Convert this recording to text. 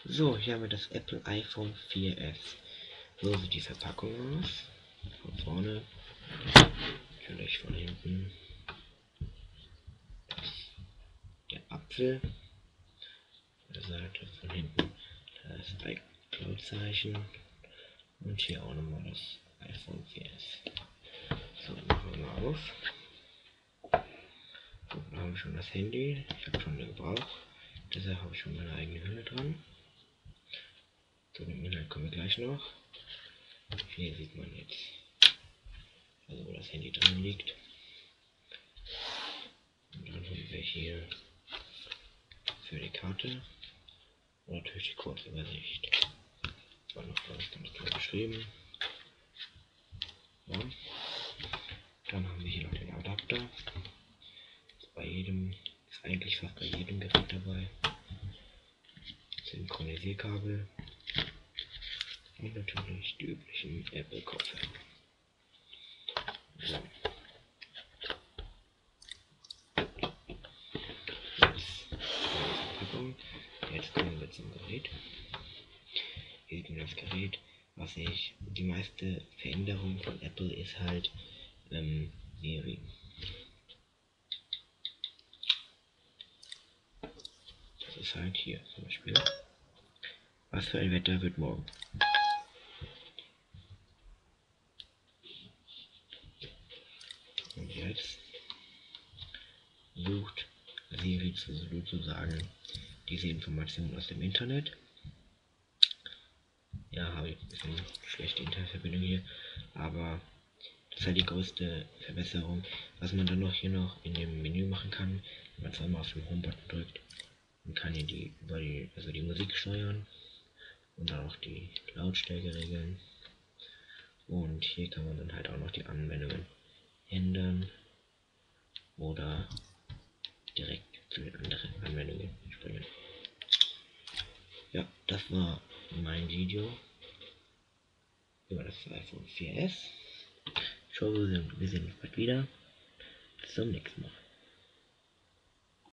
So, hier haben wir das Apple iPhone 4S. So sieht die Verpackung aus. Von vorne, natürlich von hinten der Apfel. Von der Seite von hinten das iCloud-Zeichen. Und hier auch nochmal das iPhone 4S. So, machen wir mal auf. So, da habe ich schon das Handy. Ich habe schon den Gebrauch. Deshalb habe ich schon meine eigene Hülle dran. Zu dem Inhalt kommen wir gleich noch. Hier sieht man jetzt, also wo das Handy drin liegt. Und dann haben wir hier für die Karte und natürlich die Kurzübersicht. War noch ganz klar beschrieben. Ja. Dann haben wir hier noch den Adapter. Ist eigentlich fast bei jedem Gerät dabei. Synchronisierkabel. Und natürlich die üblichen Apple-Kopfhörer. So. Jetzt kommen wir zum Gerät. Hier sieht man das Gerät. Die meiste Veränderung von Apple ist halt Siri. Das ist halt hier zum Beispiel. Was für ein Wetter wird morgen? Und jetzt sucht Siri sozusagen diese Informationen aus dem Internet. Ja, habe ich ein bisschen schlechte Internetverbindung hier, aber das ist halt die größte Verbesserung. Was man dann noch hier noch in dem Menü machen kann, wenn man zweimal auf den Home-Button drückt, man kann hier die Musik steuern und auch die Lautstärke regeln. Und hier kann man dann halt auch noch die Anwendungen ändern oder direkt zu den anderen Anwendungen springen. Ja, das war mein Video über das iPhone 4S. Ich hoffe, wir sehen uns bald wieder. Bis zum nächsten Mal.